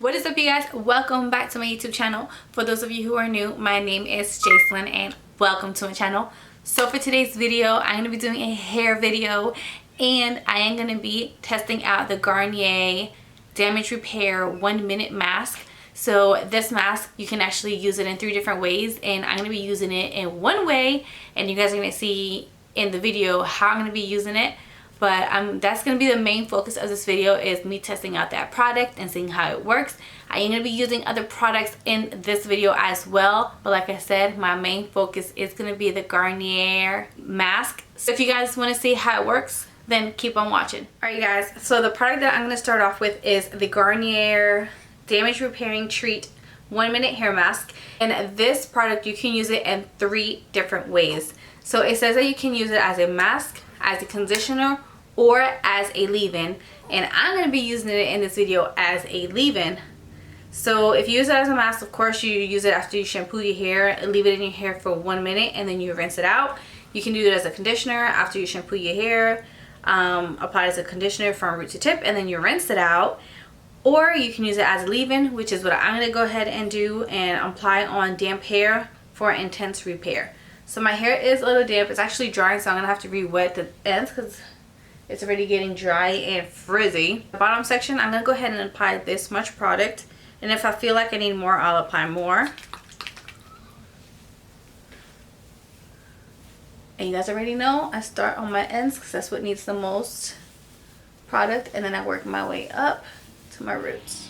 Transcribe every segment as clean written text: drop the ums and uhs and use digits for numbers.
What is up, you guys? Welcome back to my YouTube channel. For those of you who are new, my name is Jacelyn and welcome to my channel. So for today's video, I'm going to be doing a hair video and I am going to be testing out the Garnier Damage Repair 1 Minute Mask. So this mask, you can actually use it in 3 different ways, and I'm going to be using it in one way, and you guys are going to see in the video how I'm going to be using it. But that's going to be the main focus of this video, is me testing out that product and seeing how it works. I am going to be using other products in this video as well. But like I said, my main focus is going to be the Garnier mask. So if you guys want to see how it works, then keep on watching. Alright guys, so the product that I'm going to start off with is the Garnier Damage Repairing Treat 1 Minute Hair Mask. And this product, you can use it in 3 different ways. So it says that you can use it as a mask, as a conditioner, or as a leave-in, and I'm going to be using it in this video as a leave-in. So if you use it as a mask, of course you use it after you shampoo your hair, leave it in your hair for 1 minute, and then you rinse it out. You can do it as a conditioner after you shampoo your hair, apply it as a conditioner from root to tip, and then you rinse it out. Or you can use it as a leave-in, which is what I'm going to go ahead and do, and apply on damp hair for intense repair. So my hair is a little damp. It's actually drying, so I'm going to have to re-wet the ends because it's already getting dry and frizzy. The bottom section, I'm going to go ahead and apply this much product. And if I feel like I need more, I'll apply more. And you guys already know, I start on my ends because that's what needs the most product. And then I work my way up to my roots.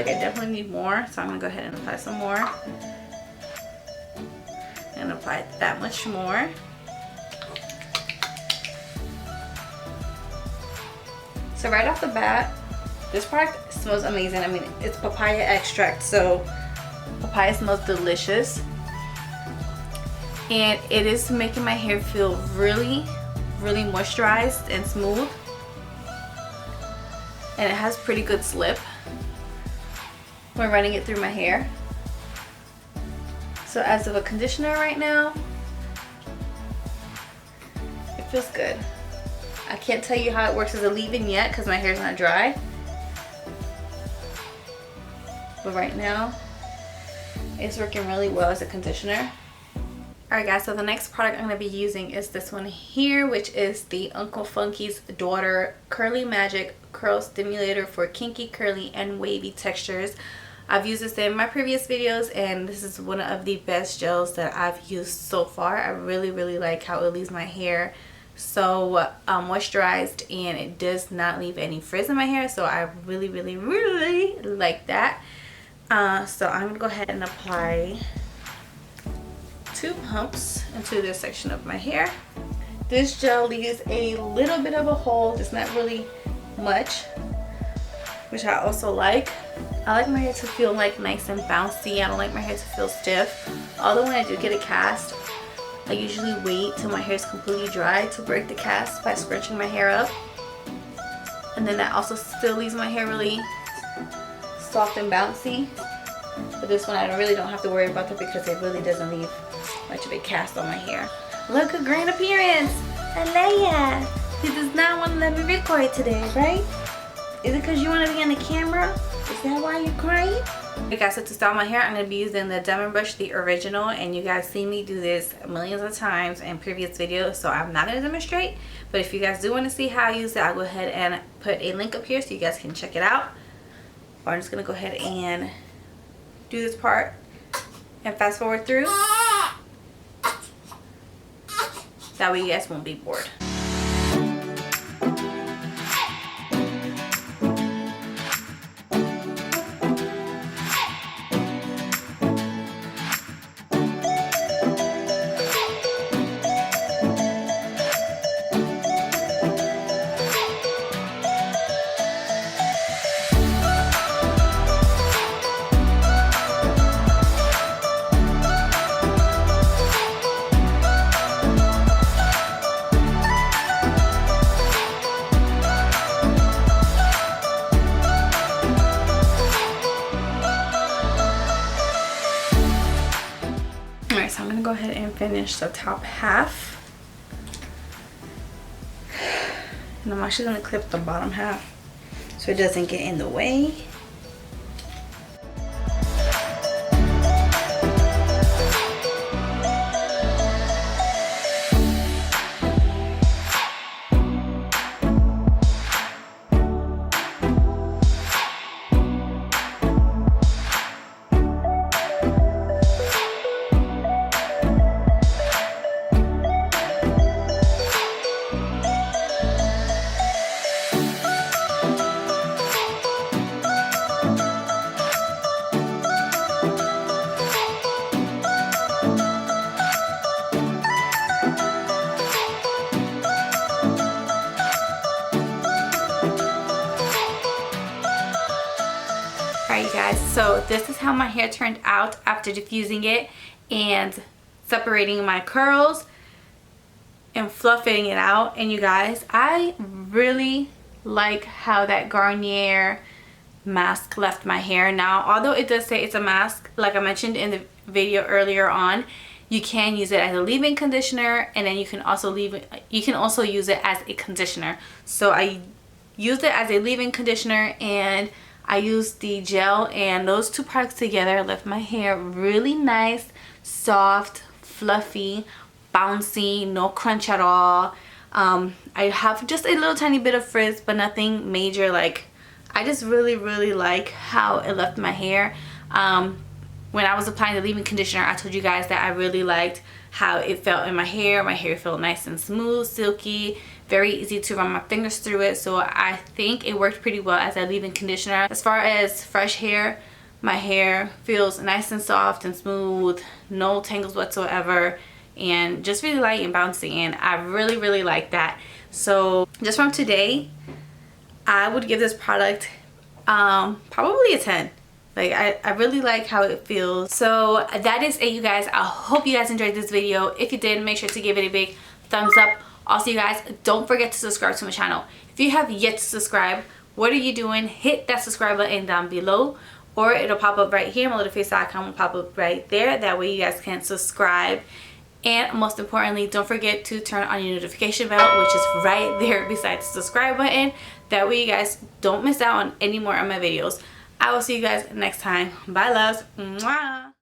I definitely need more, so I'm gonna go ahead and apply some more and apply that much more. So right off the bat, this product smells amazing. I mean, it's papaya extract, so papaya smells delicious, and it is making my hair feel really moisturized and smooth, and it has pretty good slip when running it through my hair. So as of a conditioner right now, it feels good. I can't tell you how it works as a leave-in yet because my hair's not dry, but right now it's working really well as a conditioner. Alright guys, so the next product I'm going to be using is this one here, which is the Uncle Funky's Daughter Curly Magic Curl Stimulator for kinky, curly, and wavy textures. I've used this in my previous videos, and this is one of the best gels that I've used so far. I really like how it leaves my hair so moisturized, and it does not leave any frizz in my hair, so I really like that. So I'm going to go ahead and apply 2 pumps into this section of my hair. This gel leaves a little bit of a hold. It's not really much, which I also like. I like my hair to feel like nice and bouncy. I don't like my hair to feel stiff. Although when I do get a cast, I usually wait till my hair is completely dry to break the cast by scrunching my hair up. And then that also still leaves my hair really soft and bouncy. But this one I really don't have to worry about that because it really doesn't leave much of a cast on my hair. Look, a grand appearance! Alea! He does not want to let me record today, right? Is it because you want to be on the camera? Is that why you're crying? Okay guys, so to style my hair, I'm going to be using the Diamond Brush, the original. And you guys see me do this millions of times in previous videos, so I'm not going to demonstrate. But if you guys do want to see how I use it, I'll go ahead and put a link up here so you guys can check it out. Or I'm just going to go ahead and do this part and fast forward through. That way you guys won't be bored. gonna go ahead and finish the top half. And I'm actually gonna clip the bottom half so it doesn't get in the way. Alright you guys, so this is how my hair turned out after diffusing it and separating my curls and fluffing it out. And you guys, I really like how that Garnier mask left my hair. Now, although it does say it's a mask, like I mentioned in the video earlier on, you can use it as a leave-in conditioner, and then you can also use it as a conditioner. So I used it as a leave-in conditioner, and I used the gel, and those two products together left my hair really nice, soft, fluffy, bouncy, no crunch at all. I have just a little tiny bit of frizz, but nothing major. Like, I just really like how it left my hair. When I was applying the leave-in conditioner, I told you guys that I really liked how it felt in my hair. My hair felt nice and smooth, silky, very easy to run my fingers through it. So I think it worked pretty well as a leave-in conditioner. As far as fresh hair, my hair feels nice and soft and smooth, no tangles whatsoever, and just really light and bouncy, and I really like that. So just from today, I would give this product probably a 10. Like, I really like how it feels. So that is it, you guys. I hope you guys enjoyed this video. If you did, make sure to give it a big thumbs up. Also, you guys, don't forget to subscribe to my channel. If you have yet to subscribe, what are you doing? Hit that subscribe button down below, or it'll pop up right here. My little face icon will pop up right there. That way you guys can subscribe. And most importantly, don't forget to turn on your notification bell, which is right there beside the subscribe button. That way you guys don't miss out on any more of my videos. I will see you guys next time. Bye, loves. Mwah.